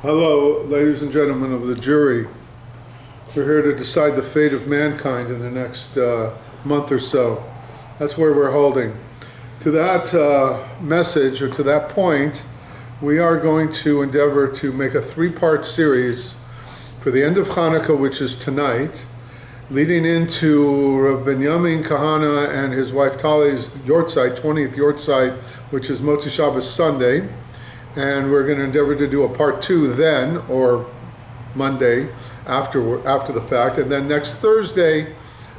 Hello, ladies and gentlemen of the jury. We're here to decide the fate of mankind in the next month or so. That's where we're holding. To that message, or to that point, we are going to endeavor to make a three-part series for the end of Hanukkah, which is tonight, leading into Rav Binyamin, Kahane, and his wife Talia's Yortzeit, 20th Yortzeit, which is Motzi Shabbos Sunday. And we're going to endeavor to do a part two then, or Monday after the fact, and then next Thursday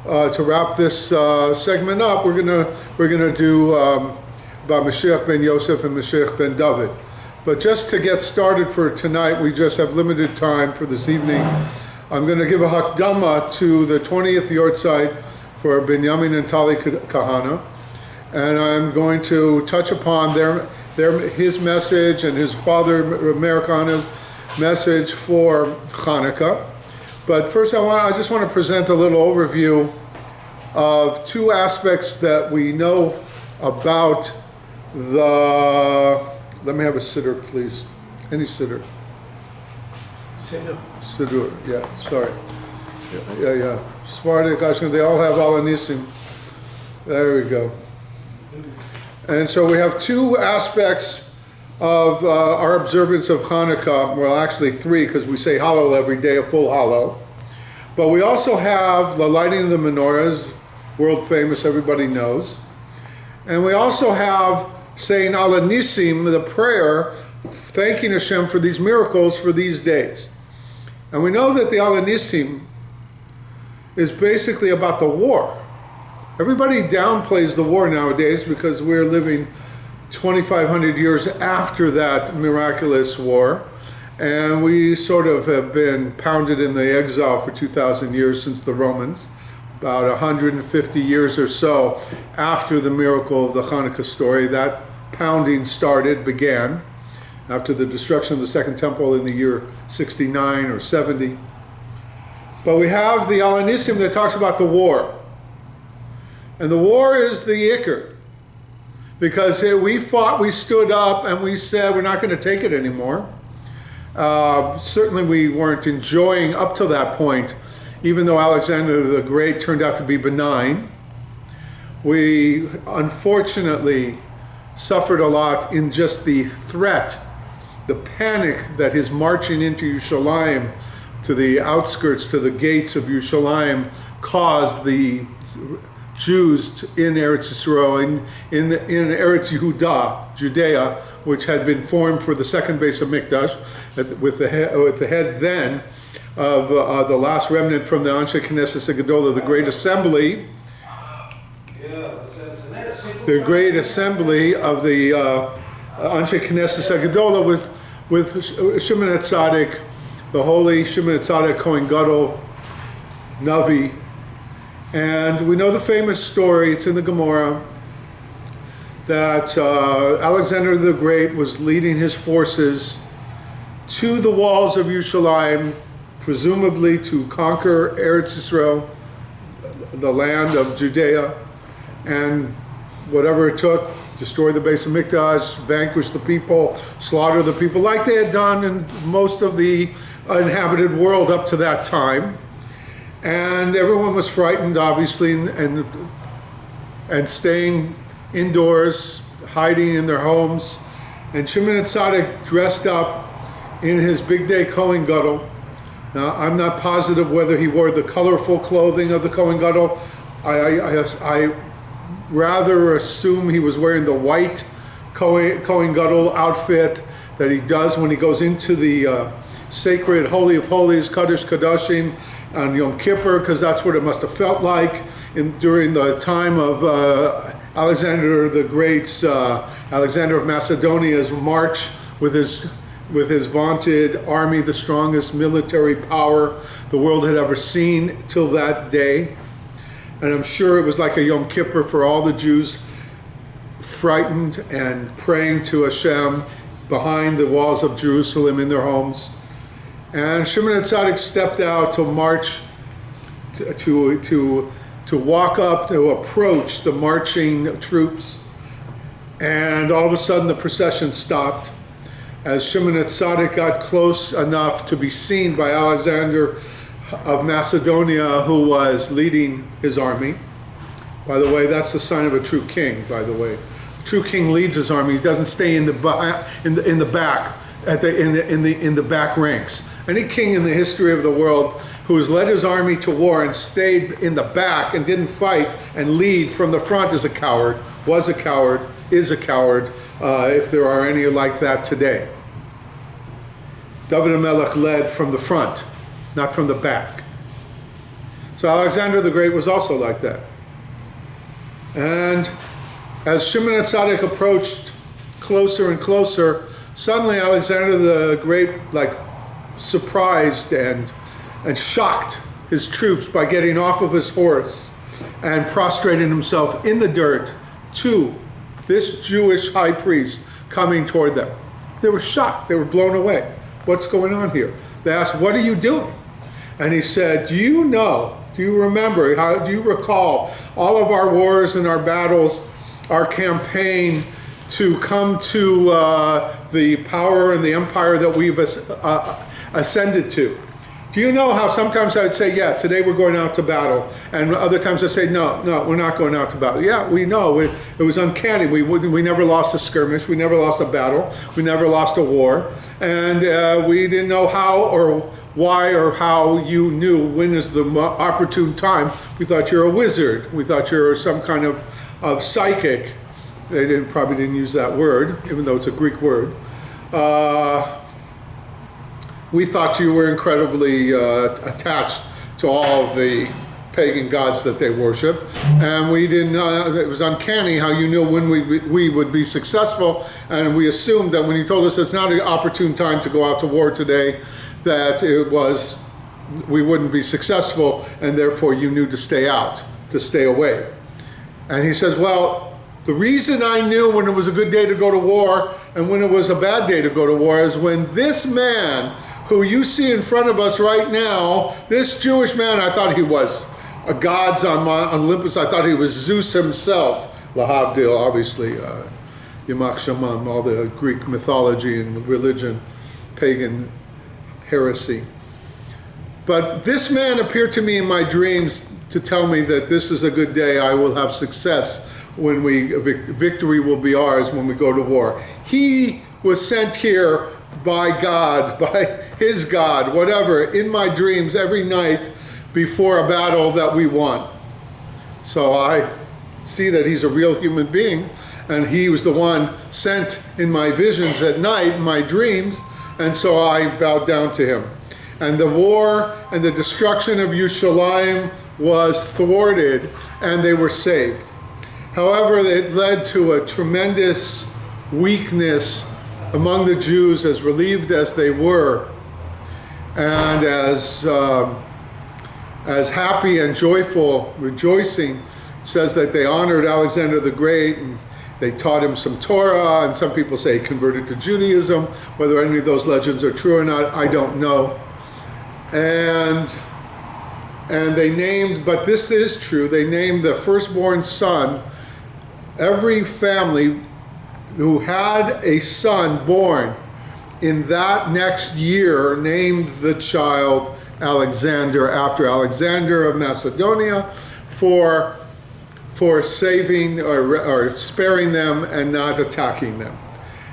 to wrap this segment up. We're gonna do about Mashiach ben Yosef and Mashiach ben David. But just to get started for tonight, we just have limited time for this evening. I'm going to give a Hakdama to the 20th Yortzeit for Binyamin and Talia Kahane, and I'm going to touch upon his message and his father Meir Kahane's message for Hanukkah. But first I just want to present a little overview of two aspects that we know about let me have a siddur, please. Any siddur. Siddur, yeah, sorry. Yeah. Sephardic, Ashkenaz, they all have Alanissim. There we go. And so we have two aspects of our observance of Hanukkah. Well, actually three, because we say Hallel every day, a full Hallel. But we also have the lighting of the menorahs, world famous, everybody knows. And we also have saying Ala Nisim, the prayer, thanking Hashem for these miracles for these days. And we know that the Ala Nisim is basically about the war. Everybody downplays the war nowadays because we're living 2,500 years after that miraculous war, and we sort of have been pounded in the exile for 2,000 years since the Romans, about 150 years or so after the miracle of the Hanukkah story. That pounding began after the destruction of the Second Temple in the year 69 or 70. But we have the Alanissim that talks about the war. And the war is the Iker, because we fought, we stood up, and we said we're not going to take it anymore. Certainly we weren't enjoying up to that point, even though Alexander the Great turned out to be benign. We unfortunately suffered a lot in just the threat, the panic that his marching into Yerushalayim, to the outskirts, to the gates of Yerushalayim, caused the Jews in Eretz Yisrael, in Eretz Yehuda, Judea, which had been formed for the second base of Mikdash, with the head then of the last remnant from the Anshe Knesset Gedolah, the Great Assembly, the Great Assembly of the Anshe Knesset Gedolah, with Shimon HaTzadik, the holy Shimon HaTzadik, Kohen Gadol, Navi. And we know the famous story, it's in the Gemara, that Alexander the Great was leading his forces to the walls of Yerushalayim, presumably to conquer Eretz Yisrael, the land of Judea, and whatever it took, destroy the base of Mikdash, vanquish the people, slaughter the people, like they had done in most of the inhabited world up to that time. And everyone was frightened, obviously, and staying indoors, hiding in their homes. And Shimon HaTzadik dressed up in his big day Kohen Gadol. Now, I'm not positive whether he wore the colorful clothing of the Kohen Gadol. I rather assume he was wearing the white Kohen Gadol outfit that he does when he goes into the sacred Holy of Holies, Kaddish Kadashim, on Yom Kippur, because that's what it must have felt like during the time of Alexander the Great's, Alexander of Macedonia's march with his vaunted army, the strongest military power the world had ever seen till that day. And I'm sure it was like a Yom Kippur for all the Jews, frightened and praying to Hashem behind the walls of Jerusalem in their homes. And Shimon HaTzadik stepped out to march, to walk up, to approach the marching troops. And all of a sudden the procession stopped. as Shimon HaTzadik got close enough to be seen by Alexander of Macedonia, who was leading his army. By the way, that's the sign of a true king, by the way. A true king leads his army. He doesn't stay in the back, in the back ranks. Any king in the history of the world who has led his army to war and stayed in the back and didn't fight and lead from the front is a coward, was a coward, is a coward, if there are any like that today. David HaMelech led from the front, not from the back. So Alexander the Great was also like that. And as Shimon HaTzadik approached closer and closer, suddenly Alexander the Great, surprised and shocked his troops by getting off of his horse and prostrating himself in the dirt to this Jewish high priest coming toward them. They were shocked. They were blown away. What's going on here? They asked, what are you doing? And he said, do you remember, do you recall all of our wars and our battles, our campaign to come to the power and the empire that we've ascended to? Do you know how sometimes I would say, yeah, today we're going out to battle, and other times I say, no, we're not going out to battle. Yeah, we know. It was uncanny. We never lost a skirmish. We never lost a battle. We never lost a war. And we didn't know how or why or how you knew when is the opportune time. We thought you're a wizard. We thought you're some kind of psychic. They probably didn't use that word, even though it's a Greek word. We thought you were incredibly attached to all of the pagan gods that they worship, and we didn't. It was uncanny how you knew when we would be successful, and we assumed that when you told us it's not an opportune time to go out to war today, that we wouldn't be successful, and therefore you knew to stay out, to stay away. And he says, well, the reason I knew when it was a good day to go to war and when it was a bad day to go to war is when this man who you see in front of us right now, this Jewish man, I thought he was a god's on Olympus. I thought he was Zeus himself. Lahavdil, obviously, Yamach Shamam, all the Greek mythology and religion, pagan heresy. But this man appeared to me in my dreams to tell me that this is a good day. I will have success when victory will be ours when we go to war. He was sent here by God, by his God, whatever, in my dreams every night before a battle that we won. So I see that he's a real human being, and he was the one sent in my visions at night, in my dreams, and so I bowed down to him. And the war and the destruction of Yerushalayim was thwarted, and they were saved. However, it led to a tremendous weakness among the Jews, as relieved as they were, and as happy and joyful, rejoicing. It says that they honored Alexander the Great, and they taught him some Torah, and some people say he converted to Judaism. Whether any of those legends are true or not, I don't know. And they named, but this is true, they named the firstborn son. Every family who had a son born in that next year named the child Alexander, after Alexander of Macedonia, for saving or sparing them and not attacking them.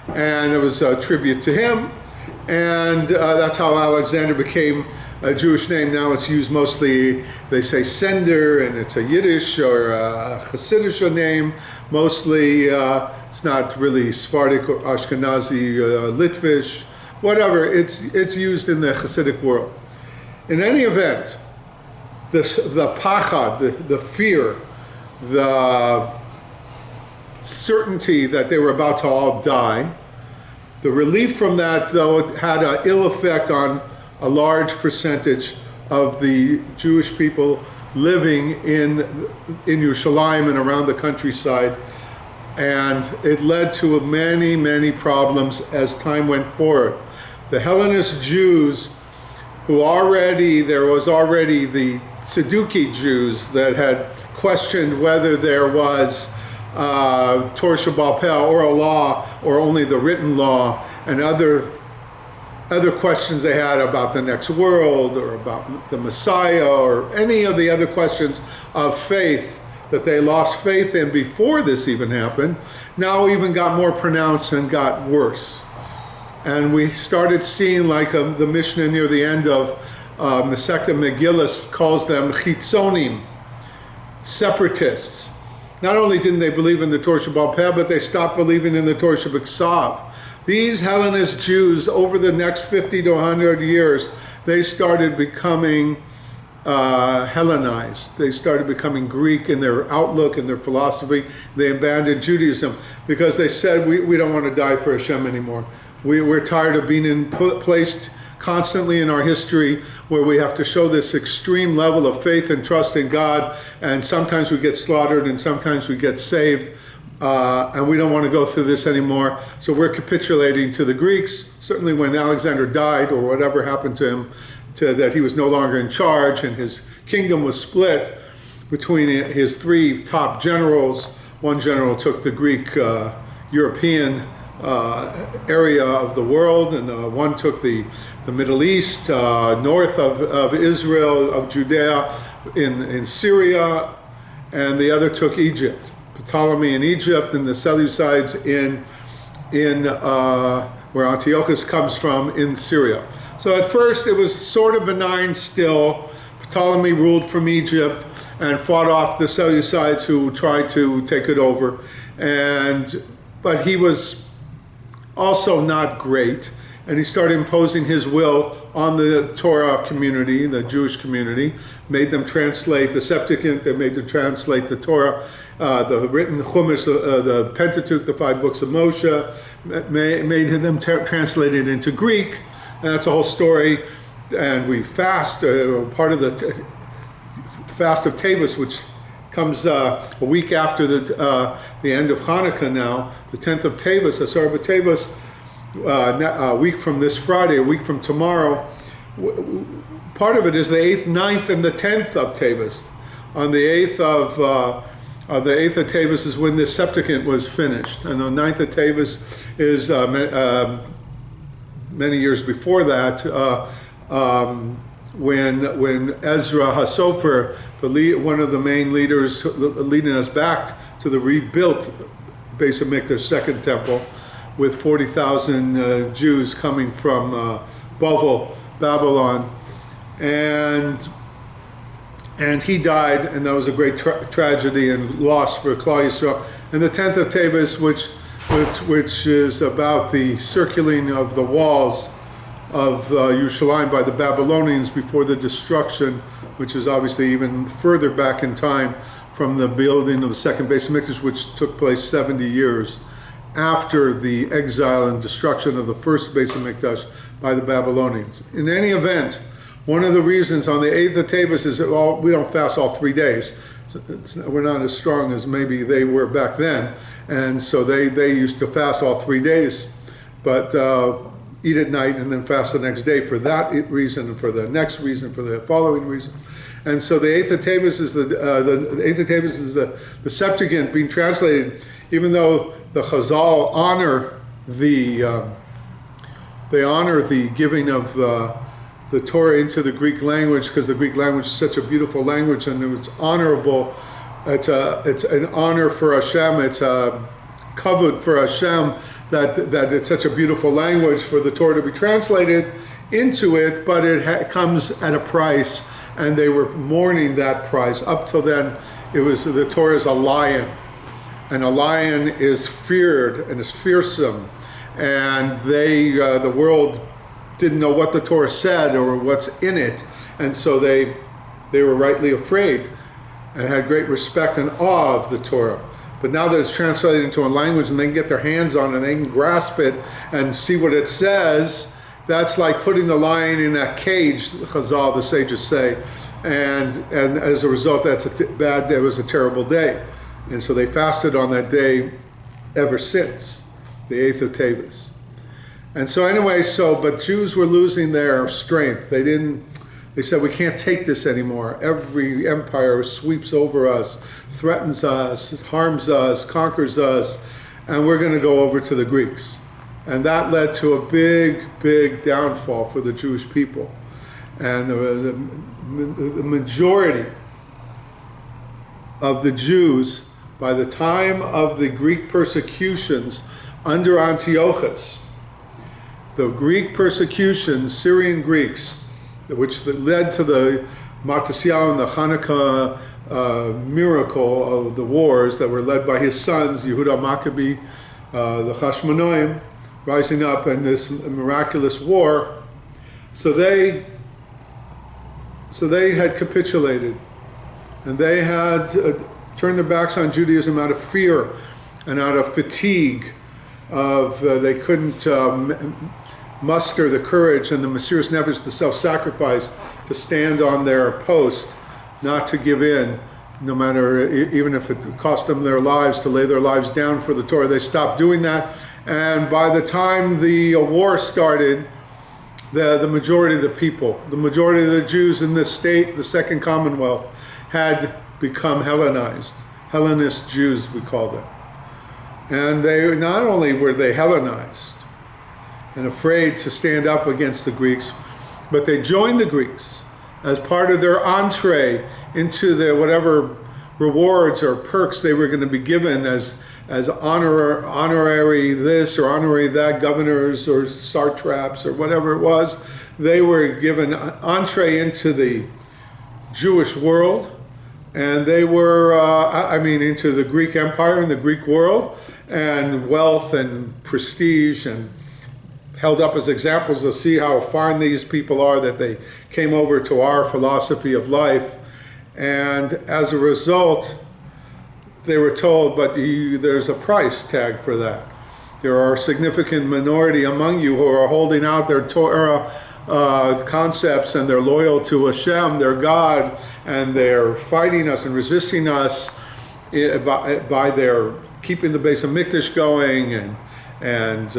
And it was a tribute to him, and that's how Alexander became a Jewish name. Now it's used mostly, they say sender, and it's a Yiddish or a Hasidic name. Mostly, it's not really Sephardic or Ashkenazi, Litvish, whatever. It's used in the Hasidic world. In any event, the pachad, the fear, the certainty that they were about to all die, the relief from that, though, it had an ill effect on a large percentage of the Jewish people living in Yerushalayim and around the countryside, and it led to many, many problems as time went forward. The Hellenist Jews, there was already the Sadducee Jews that had questioned whether there was Torah Shebaal Peh, oral law, or only the written law, and other questions they had about the next world or about the Messiah or any of the other questions of faith that they lost faith in before this even happened, now even got more pronounced and got worse. And we started seeing, like the Mishnah near the end of Masechta Megillah calls them chitzonim, separatists. Not only didn't they believe in the Torah Shebaal Peh, but they stopped believing in the Torah Shebiksav. These Hellenist Jews, over the next 50 to 100 years, they started becoming Hellenized. They started becoming Greek in their outlook and their philosophy. They abandoned Judaism because they said, we don't want to die for Hashem anymore. We're tired of being placed constantly in our history where we have to show this extreme level of faith and trust in God, and sometimes we get slaughtered and sometimes we get saved, and we don't want to go through this anymore. So we're capitulating to the Greeks. Certainly when Alexander died, or whatever happened to him, that he was no longer in charge and his kingdom was split between his three top generals. One general took the Greek European area of the world, and one took the Middle East, north of Israel, of Judea, in Syria, and the other took Egypt, Ptolemy in Egypt, and the Seleucids in where Antiochus comes from, in Syria. So at first it was sort of benign still. Ptolemy ruled from Egypt and fought off the Seleucids who tried to take it over, but he was also not great, and he started imposing his will on the Torah community, the Jewish community, made them translate the Septuagint, they made them translate the Torah, the written Chumash, the Pentateuch, the 5 books of Moshe, made them translate it into Greek, and that's a whole story. And we fast, part of the fast of Tavis, which comes a week after the end of Hanukkah now, the 10th of Tavis, Asar B'Tavis, a week from this Friday, a week from tomorrow. Part of it is the 8th, 9th, and the 10th of Tavis. On the 8th of Tavis is when the Septuagint was finished, and the 9th of Tavis is many years before that, when Ezra HaSofer, one of the main leaders leading us back to the rebuilt Beis HaMikdash, Second Temple, with 40,000 Jews coming from Babylon, and he died, and that was a great tragedy and loss for Klal Yisrael. And the 10th of Tavis, which is about the circling of the walls of Yerushalayim by the Babylonians before the destruction, which is obviously even further back in time from the building of the second Beis HaMikdash, which took place 70 years after the exile and destruction of the first Beis HaMikdash by the Babylonians. In any event, one of the reasons on the 8th of Tavis is that we don't fast all 3 days. We're not as strong as maybe they were back then, and so they used to fast all 3 days, but eat at night and then fast the next day for that reason, and for the next reason, for the following reason. And so the 8th of Tavis is the Septuagint being translated, even though the Chazal honor the giving of the Torah into the Greek language, because the Greek language is such a beautiful language and it's honorable. It's an honor for Hashem. It's a kavod for Hashem that it's such a beautiful language for the Torah to be translated into it, but it comes at a price, and they were mourning that price. Up till then, the Torah is a lion, and a lion is feared and is fearsome, and the world didn't know what the Torah said or what's in it, and so they were rightly afraid and had great respect and awe of the Torah. But now that it's translated into a language and they can get their hands on it and they can grasp it and see what it says, that's like putting the lion in a cage, Chazal, the sages say, and as a result, that's a bad day. It was a terrible day, and so they fasted on that day ever since, the 8th of Tavis. And so anyway, but Jews were losing their strength. They said, we can't take this anymore. Every empire sweeps over us, threatens us, harms us, conquers us, and we're going to go over to the Greeks. And that led to a big downfall for the Jewish people. And the majority of the Jews, by the time of the Greek persecutions under Antiochus, the Greek persecutions, Syrian Greeks, which led to the Matisyahu and the Hanukkah miracle of the wars that were led by his sons, Yehuda Maccabee, the Chashmonaim, rising up in this miraculous war. So they had capitulated, and they had turned their backs on Judaism out of fear and out of fatigue of they couldn't muster the courage and the Mesiras Nefesh, the self-sacrifice, to stand on their post, not to give in, no matter, even if it cost them their lives, to lay their lives down for the Torah. They stopped doing that, and by the time the war started, the majority of the people, the majority of the Jews in this state, the Second Commonwealth, had become Hellenized. Hellenist Jews, we call them. And they not only were they Hellenized and afraid to stand up against the Greeks, but they joined the Greeks as part of their entree into the whatever rewards or perks they were going to be given as honorary this or honorary that, governors or satraps or whatever it was. They were given entree into the Jewish world, and they were, into the Greek Empire and the Greek world, and wealth and prestige, and held up as examples to see how fine these people are, that they came over to our philosophy of life. And as a result, they were told, but there's a price tag for that. There are a significant minority among you who are holding out their Torah concepts, and they're loyal to Hashem, their God, and they're fighting us and resisting us by their keeping the Beis HaMikdash going and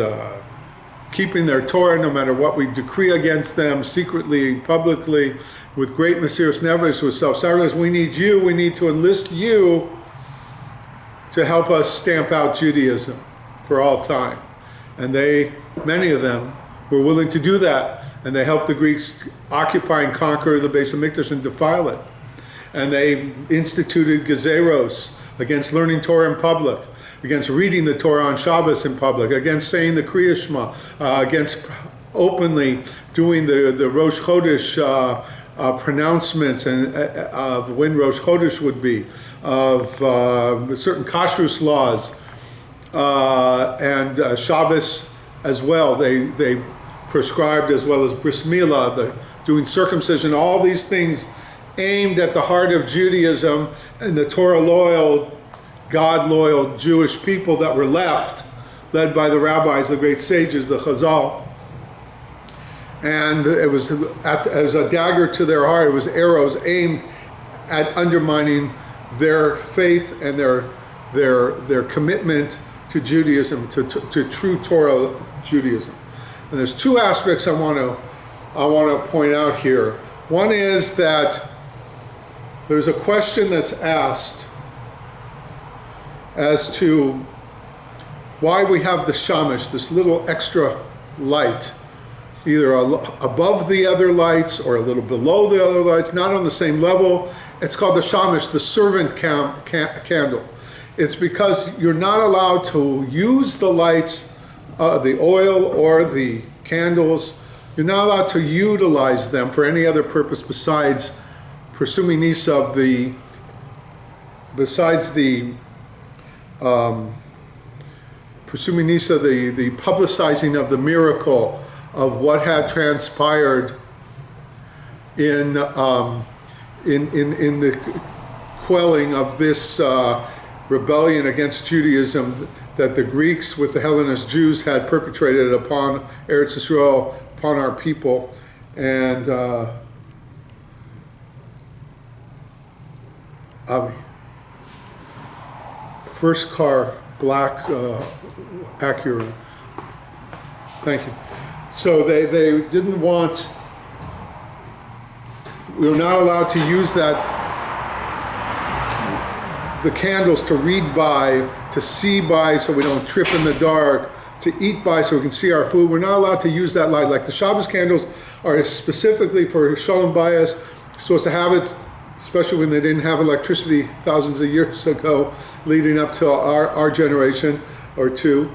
keeping their Torah no matter what we decree against them, secretly, publicly, with great Mesiras Nefesh, with self-sacrifice. We need you, we need to enlist you to help us stamp out Judaism for all time. And many of them were willing to do that. And they helped the Greeks occupy and conquer the Beis HaMikdash and defile it. And they instituted gezeros against learning Torah in public, against reading the Torah on Shabbos in public, against saying the Kriya Shema, against openly doing the Rosh Chodesh pronouncements and of when Rosh Chodesh would be, of certain kashrus laws, and Shabbos as well. They prescribed, as well as bris milah, doing circumcision, all these things aimed at the heart of Judaism and the Torah-loyal, God-loyal Jewish people that were left, led by the rabbis, the great sages, the Chazal. And it was a dagger to their heart. It was arrows aimed at undermining their faith and their commitment to Judaism, to true Torah Judaism. And there's two aspects I want to point out here. One is that there's a question that's asked as to why we have the shamash, this little extra light, either above the other lights or a little below the other lights, not on the same level. It's called the shamash, the servant candle. It's because you're not allowed to use the lights, the oil or the candles. You're not allowed to utilize them for any other purpose besides presuming nisa the publicizing of the miracle of what had transpired in the quelling of this rebellion against Judaism that the Greeks with the Hellenist Jews had perpetrated upon Eretz Yisrael, upon our people. And first car, black Acura. Thank you. So they didn't want, we were not allowed to use the candles to read by, to see by, so we don't trip in the dark, to eat by so we can see our food. We're not allowed to use that light. Like the Shabbos candles are specifically for Shalom Bayis, supposed to have it, especially when they didn't have electricity thousands of years ago, leading up to our generation or two.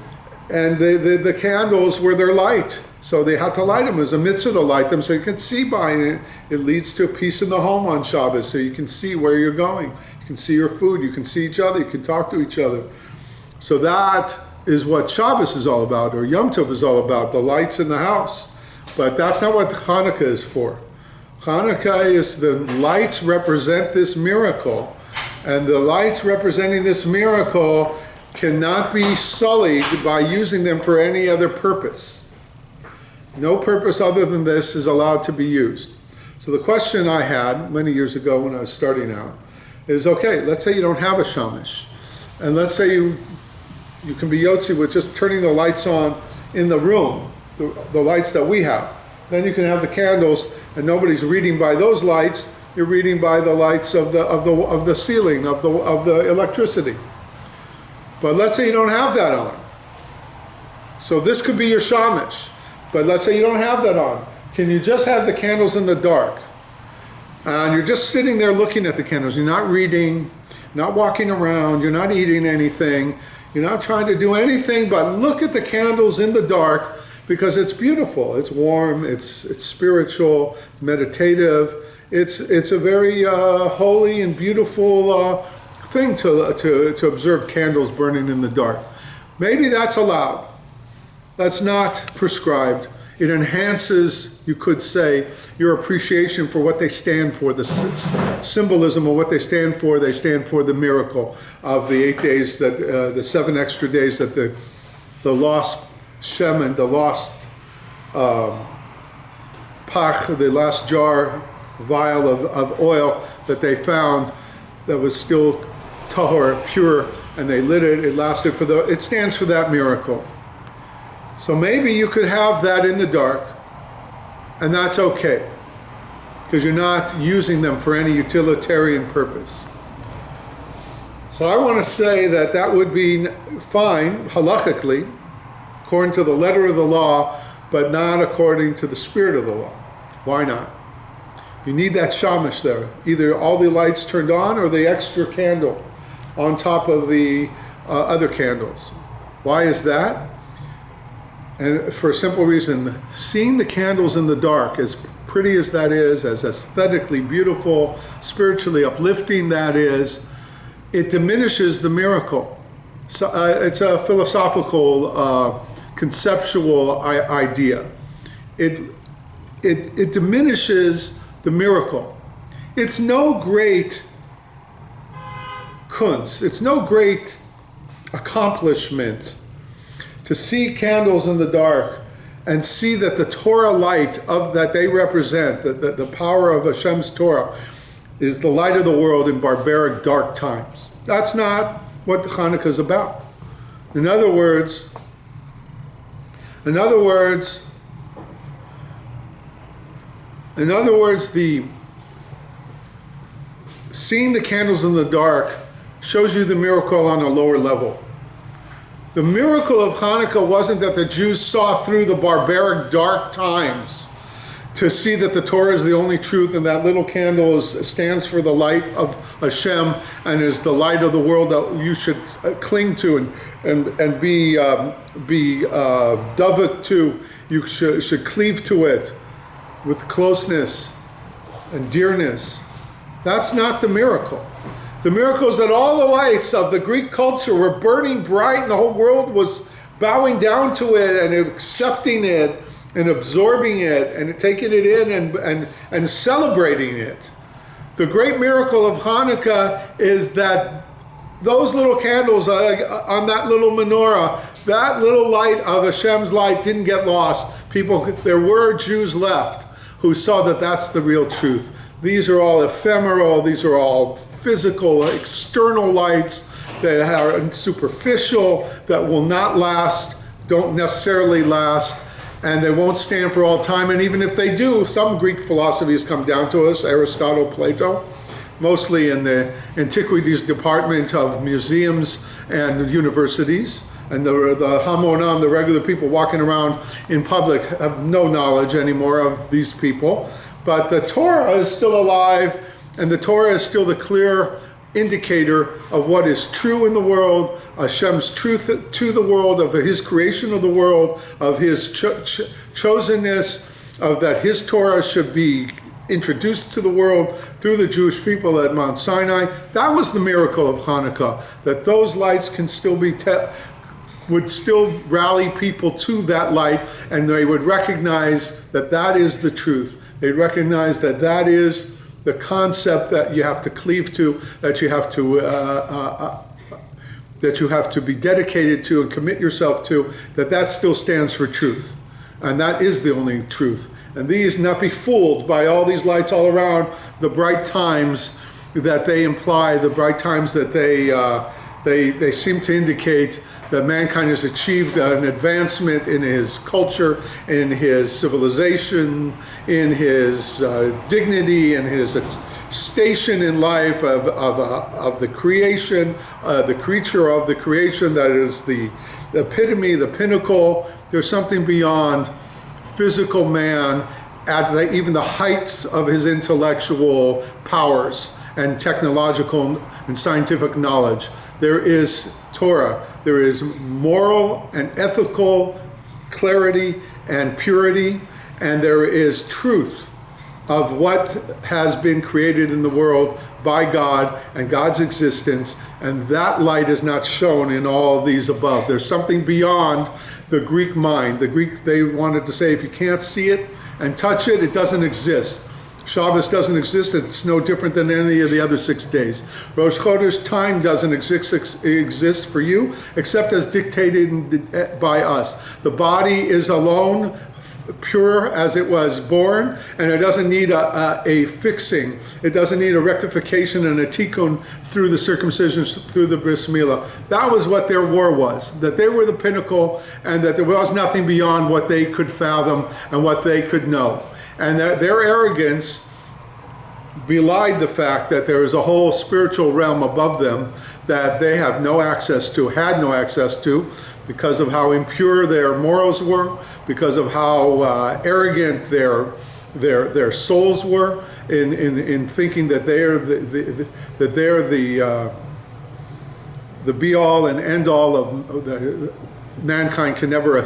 And the candles were their light. So they had to light them. It was a mitzvah to light them so you can see by it. It leads to peace in the home on Shabbos, so you can see where you're going. You can see your food. You can see each other. You can talk to each other. So that is what Shabbos is all about, or Yom Tov is all about, the lights in the house. But that's not what Hanukkah is for. Hanukkah is the lights represent this miracle. And the lights representing this miracle cannot be sullied by using them for any other purpose. No purpose other than this is allowed to be used. So the question I had many years ago when I was starting out is, okay, let's say you don't have a shamash. And let's say you can be Yortzeit with just turning the lights on in the room, the lights that we have. Then you can have the candles and nobody's reading by those lights. You're reading by the lights of the ceiling, of the electricity. But let's say you don't have that on. So this could be your shamash. But let's say you don't have that on. Can you just have the candles in the dark? And you're just sitting there looking at the candles. You're not reading, not walking around, you're not eating anything. You're not trying to do anything but look at the candles in the dark because it's beautiful. It's warm, it's spiritual, it's meditative. It's a very holy and beautiful thing to observe candles burning in the dark. Maybe that's allowed. That's not prescribed. It enhances, you could say, your appreciation for what they stand for, the symbolism of what they stand for. They stand for the miracle of the 8 days, that the 7 extra days that the lost shemen, the lost pach, the last jar, vial of oil that they found that was still tahor, pure, and they lit it. It lasted it stands for that miracle. So maybe you could have that in the dark, and that's okay, because you're not using them for any utilitarian purpose. So I want to say that would be fine, halachically, according to the letter of the law, but not according to the spirit of the law. Why not? You need that shamash there, either all the lights turned on or the extra candle on top of the other candles. Why is that? And for a simple reason, seeing the candles in the dark, as pretty as that is, as aesthetically beautiful, spiritually uplifting that is, it diminishes the miracle. So, it's a philosophical, conceptual idea. It diminishes the miracle. It's no great kunst. It's no great accomplishment to see candles in the dark and see that the Torah light that they represent, the power of Hashem's Torah, is the light of the world in barbaric, dark times. That's not what Hanukkah is about. In other words, the seeing the candles in the dark shows you the miracle on a lower level. The miracle of Hanukkah wasn't that the Jews saw through the barbaric dark times to see that the Torah is the only truth and that little candle stands for the light of Hashem and is the light of the world that you should cling to and be davuk to. You should cleave to it with closeness and dearness. That's not the miracle. The miracle is that all the lights of the Greek culture were burning bright and the whole world was bowing down to it and accepting it and absorbing it and taking it in and celebrating it. The great miracle of Hanukkah is that those little candles on that little menorah, that little light of Hashem's light didn't get lost. There were Jews left who saw that that's the real truth. These are all ephemeral, these are all physical, external lights that are superficial, that will not last, don't necessarily last, and they won't stand for all time. And even if they do, some Greek philosophies come down to us, Aristotle, Plato, mostly in the antiquities department of museums and universities, and the Hamonam, the regular people walking around in public, have no knowledge anymore of these people. But the Torah is still alive, and the Torah is still the clear indicator of what is true in the world, Hashem's truth to the world, of his creation of the world, of his chosenness, of that his Torah should be introduced to the world through the Jewish people at Mount Sinai. That was the miracle of Hanukkah, that those lights can still be would still rally people to that light, and they would recognize that that is the truth. They'd recognize that that is the concept that you have to cleave to, that you have to be dedicated to and commit yourself to, that still stands for truth. And that is the only truth. And these, not be fooled by all these lights all around, the bright times that they imply, the bright times that they seem to indicate that mankind has achieved an advancement in his culture, in his civilization, in his dignity, in his station in life of the creation, the creature of the creation, that is the epitome, the pinnacle. There's something beyond physical man at even the heights of his intellectual powers and technological and scientific knowledge. There is Torah. There is moral and ethical clarity and purity, and there is truth of what has been created in the world by God and God's existence, and that light is not shown in all these above. There's something beyond the Greek mind. The Greek, they wanted to say, if you can't see it and touch it, it doesn't exist. Shabbos doesn't exist. It's no different than any of the other 6 days. Rosh Chodesh time doesn't exist for you, except as dictated by us. The body is alone, pure as it was born, and it doesn't need a fixing. It doesn't need a rectification and a tikkun through the circumcision, through the bris milah. That was what their war was, that they were the pinnacle, and that there was nothing beyond what they could fathom and what they could know. And that their arrogance belied the fact that there is a whole spiritual realm above them that they have no access to, had no access to, because of how impure their morals were, because of how arrogant their souls were in thinking that they're the be all and end all of mankind can never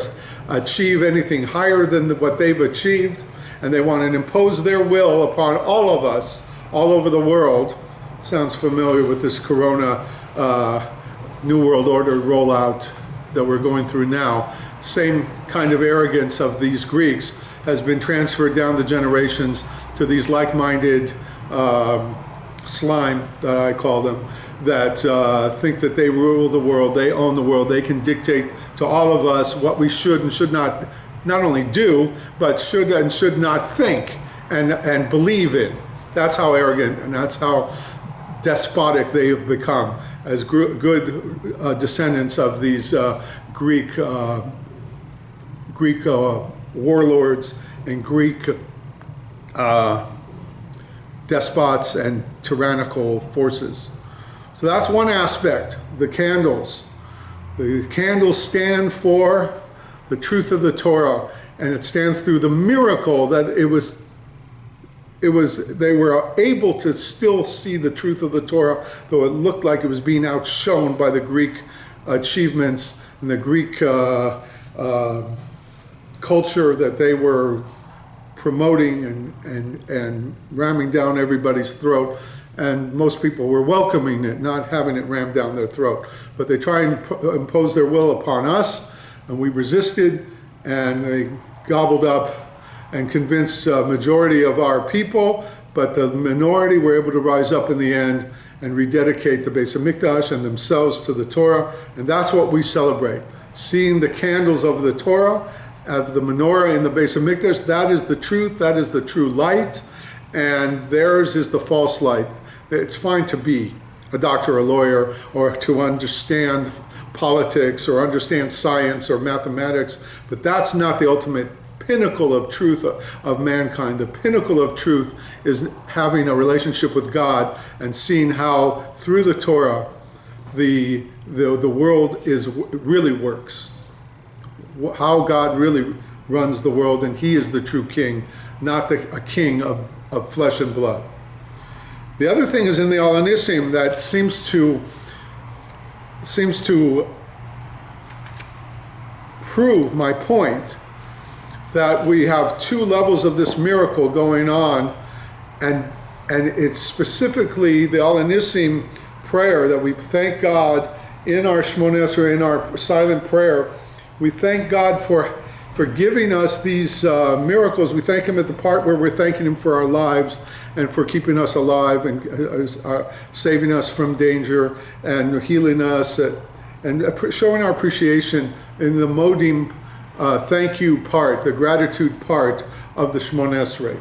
achieve anything higher than what they've achieved. And they want to impose their will upon all of us, all over the world. Sounds familiar with this Corona New World Order rollout that we're going through now. Same kind of arrogance of these Greeks has been transferred down the generations to these like-minded slime, that I call them, that think that they rule the world, they own the world, they can dictate to all of us what we should and should not only do, but should and should not think and believe in. That's how arrogant and that's how despotic they have become as good descendants of these Greek warlords and Greek despots and tyrannical forces. So that's one aspect, the candles. The candles stand for the truth of the Torah, and it stands through the miracle that they were able to still see the truth of the Torah, though it looked like it was being outshone by the Greek achievements and the Greek culture that they were promoting and ramming down everybody's throat. And most people were welcoming it, not having it rammed down their throat. But they try and impose their will upon us, and we resisted, and they gobbled up and convinced a majority of our people, but the minority were able to rise up in the end and rededicate the Beis Hamikdash and themselves to the Torah, and that's what we celebrate. Seeing the candles of the Torah, of the menorah in the Beis Hamikdash, that is the truth, that is the true light, and theirs is the false light. It's fine to be a doctor, a lawyer, or to understand politics or understand science or mathematics, but that's not the ultimate pinnacle of truth of mankind. The pinnacle of truth is having a relationship with God and seeing how through the Torah the world really works, how God really runs the world, and he is the true king, not a king of flesh and blood. The other thing is in the Alanissim that seems to prove my point, that we have two levels of this miracle going on, and it's specifically the Alanissim prayer that we thank God in our Shmoneh Esrei, in our silent prayer. We thank God for giving us these miracles. We thank him at the part where we're thanking him for our lives and for keeping us alive and saving us from danger and healing us and showing our appreciation in the Modim thank you part, the gratitude part of the Shmoneh Esrei.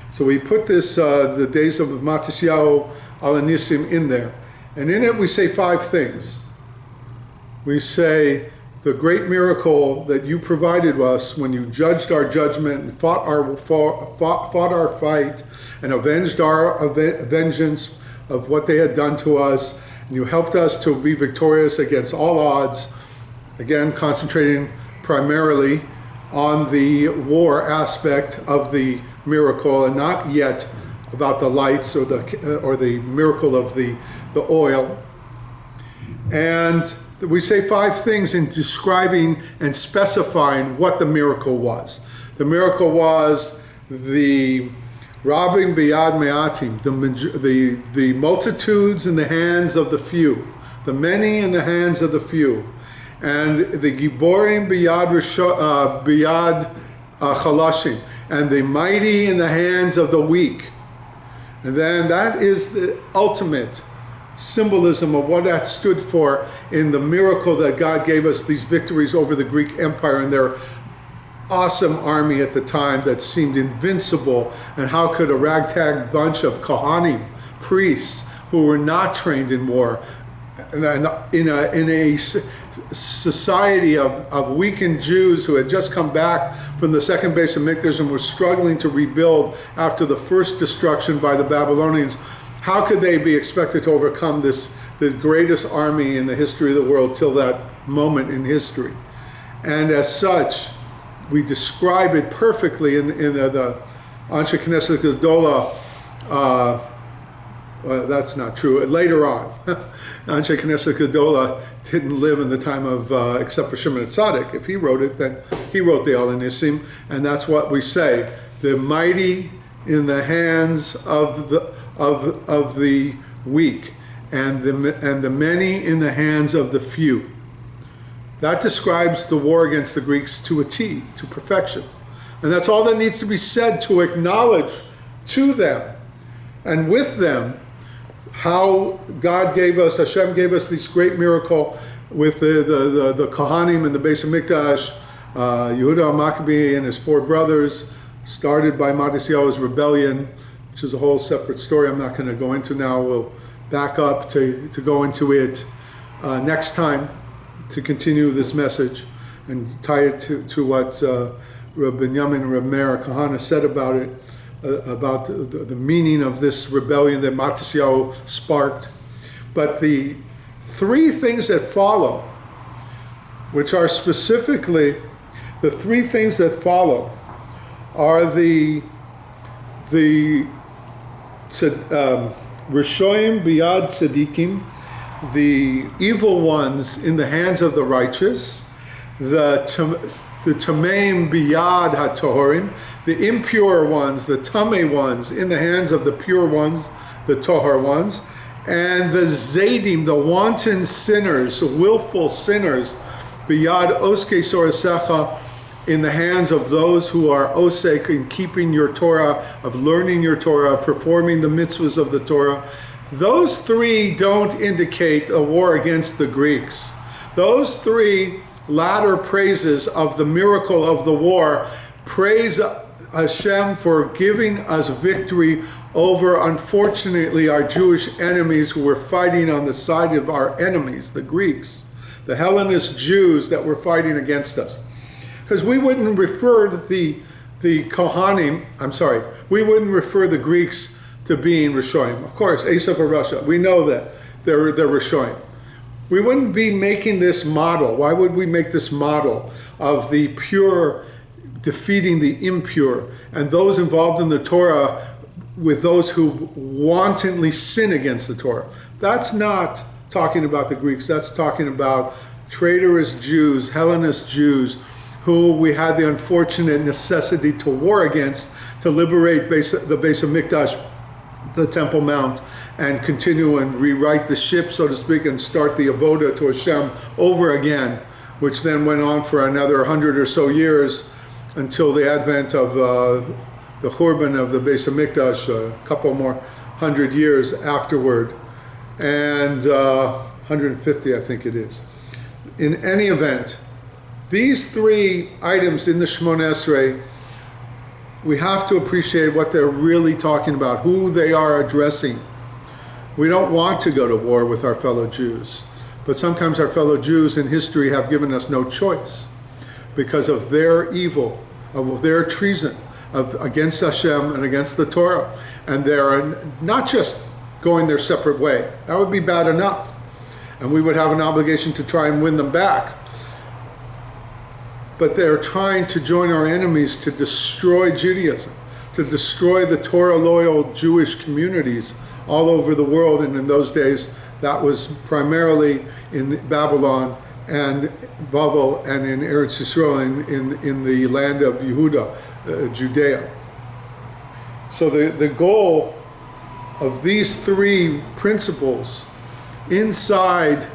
So we put this, the days of Matisyahu Alanissim in there. And in it we say 5 things. We say, the great miracle that you provided us when you judged our judgment and fought our fight and avenged our vengeance of what they had done to us, and you helped us to be victorious against all odds, again concentrating primarily on the war aspect of the miracle and not yet about the lights or the miracle of the oil. And we say 5 things in describing and specifying what the miracle was. The miracle was the Rabim Biyad Me'atim, the multitudes in the hands of the few, the many in the hands of the few, and the Giborim Biyad Chalashim, and the mighty in the hands of the weak. And then that is the ultimate symbolism of what that stood for in the miracle that God gave us, these victories over the Greek Empire and their awesome army at the time that seemed invincible. And how could a ragtag bunch of Kahane, priests who were not trained in war, in a society of weakened Jews who had just come back from the second base of Mikdash and were struggling to rebuild after the first destruction by the Babylonians, how could they be expected to overcome the greatest army in the history of the world till that moment in history? And as such, we describe it perfectly in the Anshe Knesset Gedola. That's not true. Later on, Anshe Knesset Gedola didn't live in the time of, except for Shimon Tzadik. If he wrote it, then he wrote the Alanissim, and that's what we say. The mighty in the hands of the weak, and the many in the hands of the few. That describes the war against the Greeks to a T, to perfection. And that's all that needs to be said to acknowledge to them and with them how God gave us, Hashem gave us this great miracle with the Kohanim and the Beis Hamikdash, Yehuda Maccabee and his 4 brothers, started by Matisyahu's rebellion, which is a whole separate story I'm not going to go into now. We'll back up to go into it next time to continue this message and tie it to what Binyamin and Reb Meir Kahane said about it, about the meaning of this rebellion that Matisyahu sparked. But the 3 things that follow, which are specifically the 3 things that follow, are the Rishoim Biyad Tzadikim, the evil ones in the hands of the righteous, the Tameim Biyad HaTohorim, the impure ones, the Tameh ones in the hands of the pure ones, the Tohar ones, and the Zadim, the wanton sinners, willful sinners, Biyad Oskei Sorasecha, in the hands of those who are osek in keeping your Torah, of learning your Torah, performing the mitzvahs of the Torah. Those 3 don't indicate a war against the Greeks. Those 3 latter praises of the miracle of the war praise Hashem for giving us victory over, unfortunately, our Jewish enemies who were fighting on the side of our enemies, the Greeks, the Hellenist Jews that were fighting against us. Because we wouldn't refer the Kohanim, we wouldn't refer the Greeks to being Rishoim. Of course, Esav of Russia, we know that they're Rishoim. we wouldn't be making this model. Why would we make this model of the pure defeating the impure and those involved in the Torah with those who wantonly sin against the Torah? That's not talking about the Greeks. That's talking about traitorous Jews, Hellenist Jews, who we had the unfortunate necessity to war against to liberate the Beis Hamikdash, the Temple Mount, and continue and rewrite the ship, so to speak, and start the avoda to Hashem over again, which then went on for another 100 or so years until the advent of the Churban of the Beis Hamikdash, a couple more 100 years afterward, and 150, I think it is. In any event, these three items in the Shemona Esrei, we have to appreciate what they're really talking about, who they are addressing. We don't want to go to war with our fellow Jews, but sometimes our fellow Jews in history have given us no choice because of their evil, of their treason against Hashem and against the Torah. And they're not just going their separate way. That would be bad enough. And we would have an obligation to try and win them back. But they're trying to join our enemies to destroy Judaism, to destroy the Torah-loyal Jewish communities all over the world. And in those days, that was primarily in Babylon and Bavel and in Eretz Yisrael, in the land of Yehuda, Judea. So the goal of these three principles inside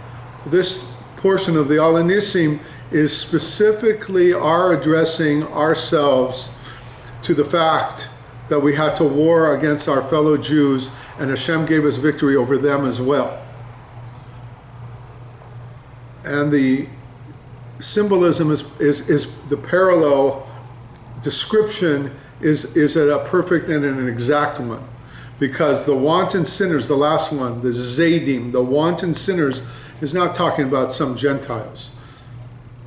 this portion of the Alanissim is specifically our addressing ourselves to the fact that we had to war against our fellow Jews, and Hashem gave us victory over them as well. And the symbolism is the parallel description is a perfect and an exact one. Because the wanton sinners, the last one, the Zaydim, the wanton sinners, is not talking about some Gentiles.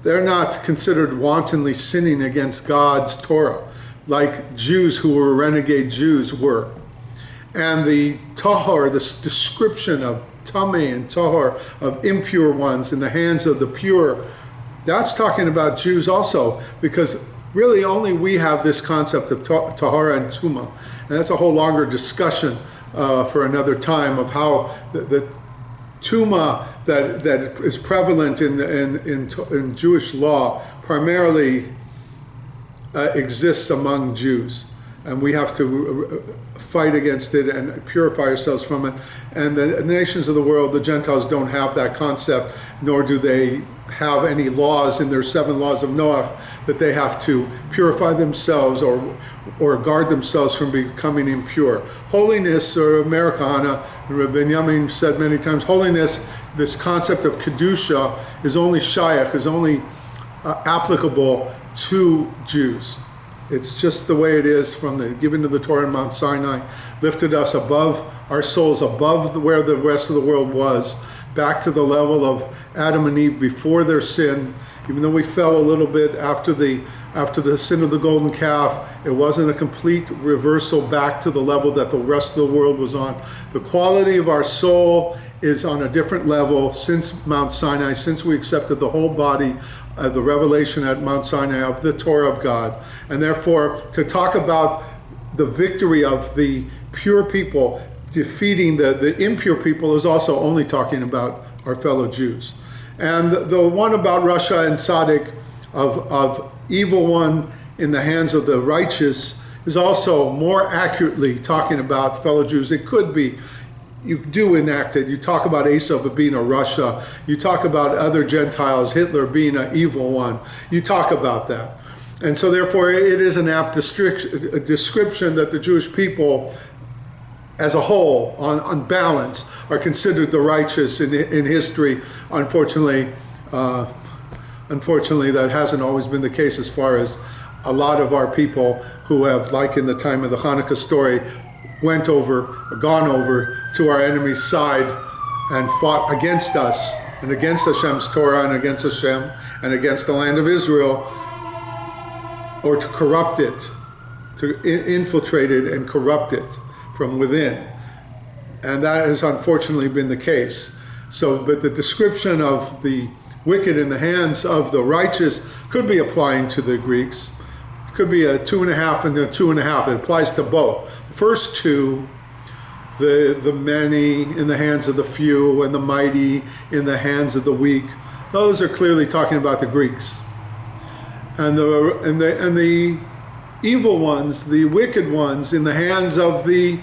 They're not considered wantonly sinning against God's Torah, like Jews who were renegade Jews were. And the tahor, this description of tameh and tahor, of impure ones in the hands of the pure, that's talking about Jews also, because really only we have this concept of tahara and tuma. And that's a whole longer discussion for another time of how the tuma that is prevalent in Jewish law primarily exists among Jews. And we have to fight against it and purify ourselves from it. And the nations of the world, the Gentiles, don't have that concept, nor do they have any laws in their 7 laws of Noah that they have to purify themselves or guard themselves from becoming impure. Holiness, or Kahane, and Binyamin said many times, holiness, this concept of Kedusha, is only shayach, is only applicable to Jews. It's just the way it is from the giving of the Torah in Mount Sinai, lifted us above, our souls above where the rest of the world was, back to the level of Adam and Eve before their sin. Even though we fell a little bit after the sin of the golden calf, it wasn't a complete reversal back to the level that the rest of the world was on. The quality of our soul is on a different level since Mount Sinai, since we accepted the whole body of the revelation at Mount Sinai of the Torah of God. And therefore, to talk about the victory of the pure people defeating the impure people is also only talking about our fellow Jews. And the one about Rasha and Tzaddik, of evil one in the hands of the righteous, is also more accurately talking about fellow Jews. It could be, you do enact it. You talk about Esav being a Rasha. You talk about other Gentiles, Hitler being an evil one. You talk about that. And so therefore it is an apt description that the Jewish people as a whole, on balance, are considered the righteous in history. Unfortunately, that hasn't always been the case, as far as a lot of our people who have, like in the time of the Hanukkah story, gone over to our enemy's side and fought against us and against Hashem's Torah and against Hashem and against the land of Israel, or to corrupt it, to infiltrate it and corrupt it from within. And that has unfortunately been the case. So, but the description of the wicked in the hands of the righteous could be applying to the Greeks. It could be a 2.5 and a 2.5. It applies to both. The first two, the many in the hands of the few and the mighty in the hands of the weak, those are clearly talking about the Greeks. And the evil ones, the wicked ones in the hands of the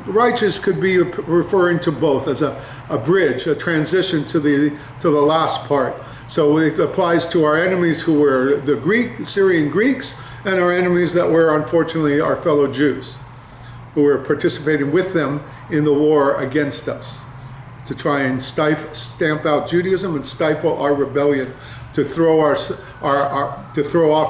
righteous could be referring to both as a bridge, a transition to the last part. So it applies to our enemies who were the Syrian Greeks, and our enemies that were unfortunately our fellow Jews, who were participating with them in the war against us, to try and stamp out Judaism and stifle our rebellion, to throw off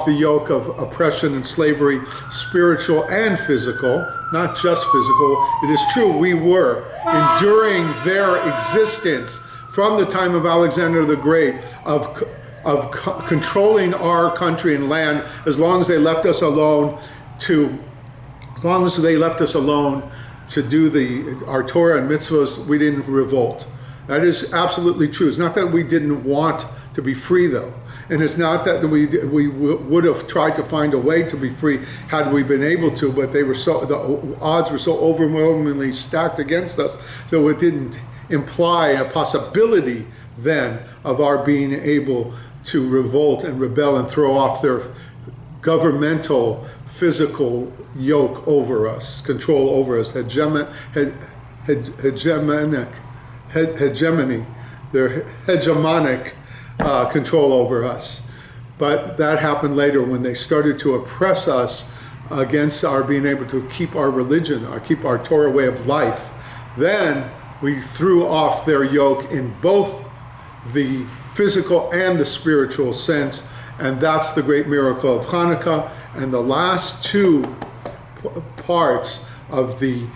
the yoke of oppression and slavery, spiritual and physical, not just physical. It is true, we were enduring their existence from the time of Alexander the Great, of controlling our country and land, as long as they left us alone to do our Torah and mitzvahs. We didn't revolt. That is absolutely true. It's not that we didn't want to be free, though. And it's not that we would have tried to find a way to be free had we been able to, but the odds were so overwhelmingly stacked against us, so it didn't imply a possibility then of our being able to revolt and rebel and throw off their governmental, physical yoke over us, control over us, hegemony, their hegemonic control over us. But that happened later when they started to oppress us against our being able to keep our religion, or keep our Torah way of life. Then we threw off their yoke in both the physical and the spiritual sense, and that's the great miracle of Hanukkah. And the last two parts of the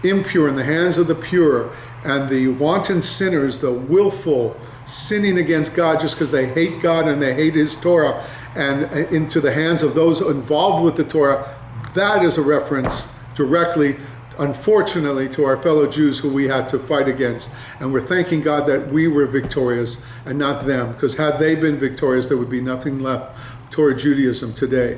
impure in the hands of the pure, and the wanton sinners, the willful sinning against God just because they hate God and they hate His Torah, and into the hands of those involved with the Torah, that is a reference directly, unfortunately, to our fellow Jews who we had to fight against. And we're thanking God that we were victorious and not them, because had they been victorious, there would be nothing left toward Judaism today.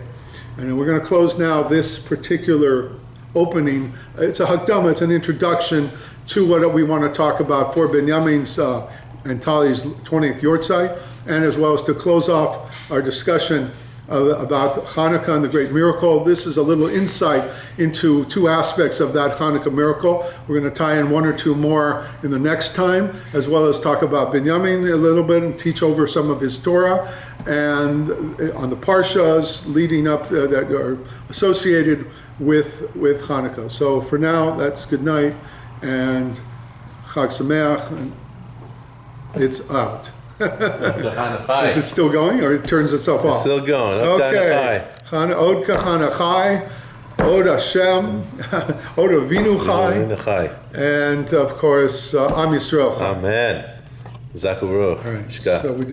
And we're going to close now this particular opening. It's a Hakdama, it's an introduction to what we want to talk about for Binyamin's and Talia's 20th Yortzeit, and as well as to close off our discussion about Hanukkah and the great miracle. This is a little insight into two aspects of that Hanukkah miracle. We're going to tie in one or two more in the next time, as well as talk about Binyamin a little bit and teach over some of his Torah, and on the parshas leading up that are associated with Hanukkah. So for now, that's good night and Chag Sameach, and it's out. Is it still going, or it turns itself off? It's still going. Okay. Od Kahane Chai, Od Hashem, Od Avinu Chai, and of course Am Yisrael Chai. Amen. Zaku Baruch. All right. Shka. So we